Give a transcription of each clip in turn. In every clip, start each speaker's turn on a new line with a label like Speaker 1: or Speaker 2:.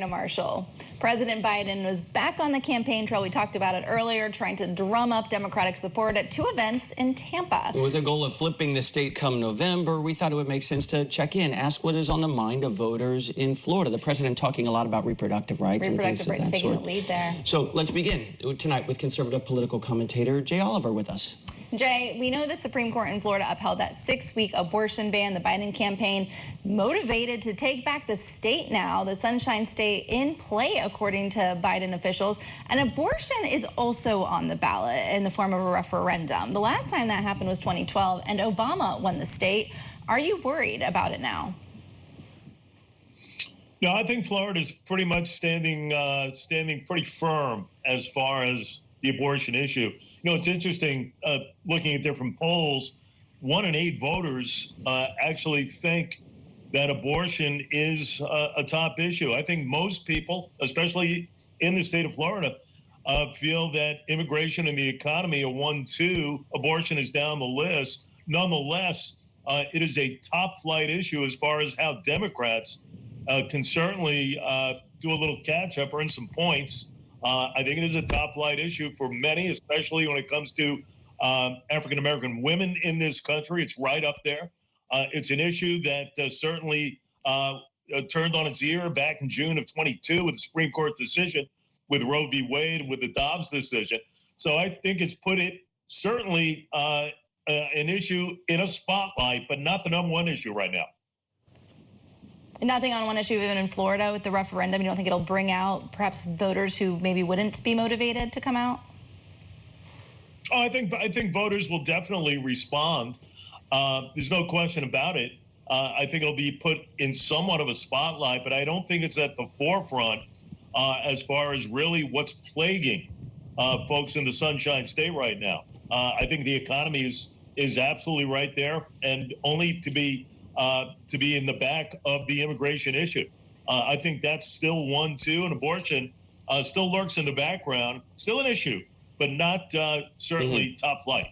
Speaker 1: Marshall. President Biden was back on the campaign trail. We talked about it earlier, trying to drum up Democratic support at two events in Tampa.
Speaker 2: With the goal of flipping the state come November, we thought it would make sense to check in, ask what is on the mind of voters in Florida. The president talking a lot about reproductive rights and things of that sort.
Speaker 1: Taking the lead there.
Speaker 2: So let's begin tonight with conservative political commentator Jay Oliver with us.
Speaker 1: Jay, we know the Supreme Court in Florida upheld that 6-week abortion ban. The Biden campaign motivated to take back the state now, the Sunshine State in play, according to Biden officials. And abortion is also on the ballot in the form of a referendum. The last time that happened was 2012, and Obama won the state. Are you worried about it now?
Speaker 3: No, I think Florida's pretty much standing pretty firm as far as the abortion issue. You know, it's interesting looking at different polls. 1 in 8 voters actually think that abortion is a top issue. I think most people, especially in the state of Florida, feel that immigration and the economy are 1-2. Abortion is down the list. Nonetheless, it is a top flight issue as far as how Democrats can certainly do a little catch up, earn some points. I think it is a top flight issue for many, especially when it comes to African-American women in this country. It's right up there. It's an issue that certainly turned on its ear back in June of 22 with the Supreme Court decision, with Roe v. Wade, with the Dobbs decision. So I think it's put it certainly an issue in a spotlight, but not the number one issue right now.
Speaker 1: Nothing on one issue, even in Florida with the referendum. You don't think it'll bring out perhaps voters who maybe wouldn't be motivated to come out?
Speaker 3: Oh, I think voters will definitely respond. There's no question about it. I think it'll be put in somewhat of a spotlight, but I don't think it's at the forefront as far as really what's plaguing folks in the Sunshine State right now. I think the economy is absolutely right there, and only to be in the back of the immigration issue. I think that's still 1-2, and abortion still lurks in the background, still an issue, but not certainly top flight.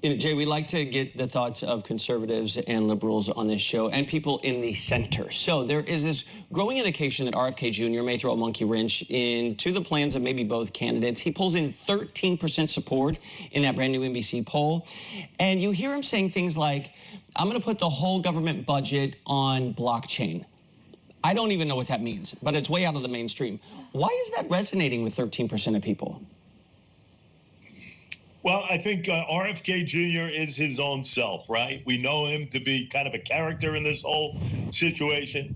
Speaker 2: Jay, we like to get the thoughts of conservatives and liberals on this show and people in the center. So there is this growing indication that RFK Jr. may throw a monkey wrench into the plans of maybe both candidates. He pulls in 13% support in that brand new NBC poll. And you hear him saying things like, I'm going to put the whole government budget on blockchain. I don't even know what that means, but it's way out of the mainstream. Why is that resonating with 13% of people?
Speaker 3: Well, I think RFK Jr. is his own self, right? We know him to be kind of a character in this whole situation.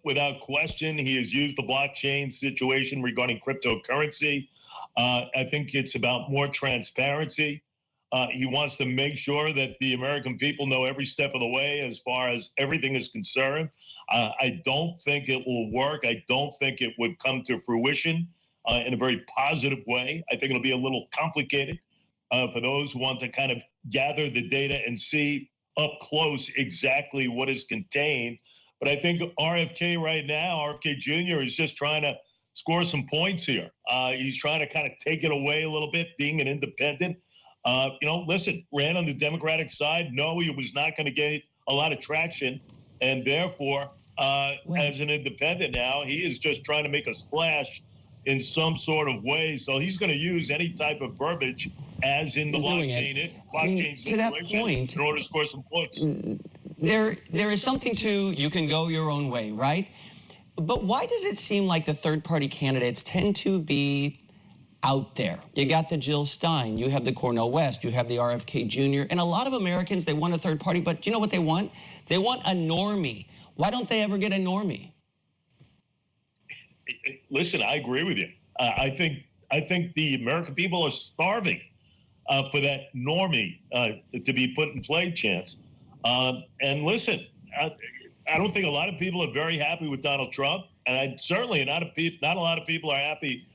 Speaker 3: Without question, he has used the blockchain situation regarding cryptocurrency. I think it's about more transparency. He wants to make sure that the American people know every step of the way as far as everything is concerned. I don't think it will work. I don't think it would come to fruition in a very positive way. I think it'll be a little complicated for those who want to kind of gather the data and see up close exactly what is contained. But I think RFK right now, RFK Jr. is just trying to score some points here. He's trying to kind of take it away a little bit, being an independent. Listen, ran on the Democratic side. No, he was not going to get a lot of traction. And therefore, as an independent now, he is just trying to make a splash in some sort of way. So he's going to use any type of verbiage as in the blockchain situation
Speaker 2: to that point,
Speaker 3: in order to score some points.
Speaker 2: There is something to you can go your own way, right? But why does it seem like the third-party candidates tend to be out there? You got the Jill Stein, you have the Cornel West, you have the RFK Jr., and a lot of Americans, they want a third party, but you know what they want? They want a normie. Why don't they ever get a normie?
Speaker 3: Listen, I agree with you. I think the American people are starving for that normie to be put in play, Chance. And listen, I don't think a lot of people are very happy with Donald Trump, and certainly not a lot of people are happy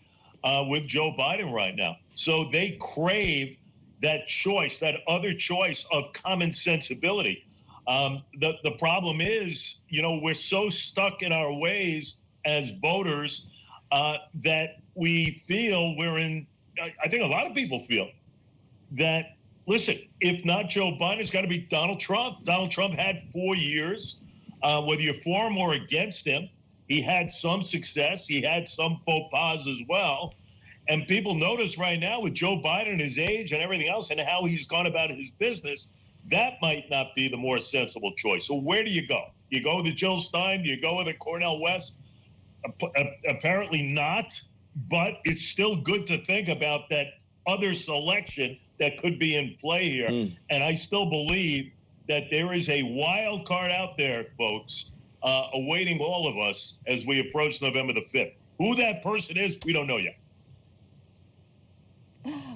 Speaker 3: with Joe Biden right now. So they crave that choice, that other choice of common sensibility. The problem is, we're so stuck in our ways as voters that we feel we're in, I think a lot of people feel that, listen, if not Joe Biden, it's got to be Donald Trump. Donald Trump had 4 years. Whether you're for him or against him, He had some success. He had some faux pas as well. And people notice right now with Joe Biden, his age and everything else, and how he's gone about his business, that might not be the more sensible choice. So where do you go? You go with the Jill Stein? Do you go with the Cornel West? Apparently not, but it's still good to think about that other selection that could be in play here. And I still believe that there is a wild card out there, folks, awaiting all of us as we approach November the 5th. Who that person is, we don't know yet.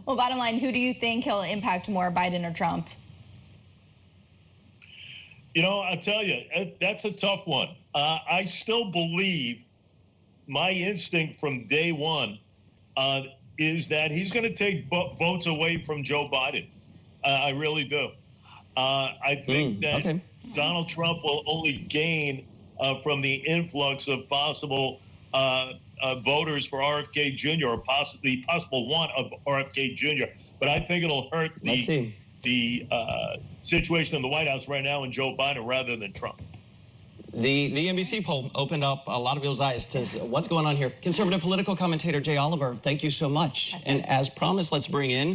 Speaker 1: Well, bottom line, who do you think he'll impact more, Biden or Trump?
Speaker 3: You know, I'll tell you, that's a tough one. I still believe my instinct from day one is that he's going to take votes away from Joe Biden. I really do. I think that Donald Trump will only gain from the influx of possible voters for RFK Jr. or possible want of RFK Jr. But I think it'll hurt the situation in the White House right now in Joe Biden rather than Trump.
Speaker 2: The NBC poll opened up a lot of people's eyes to what's going on here. Conservative political commentator Jay Oliver, thank you so much. And as promised, let's bring in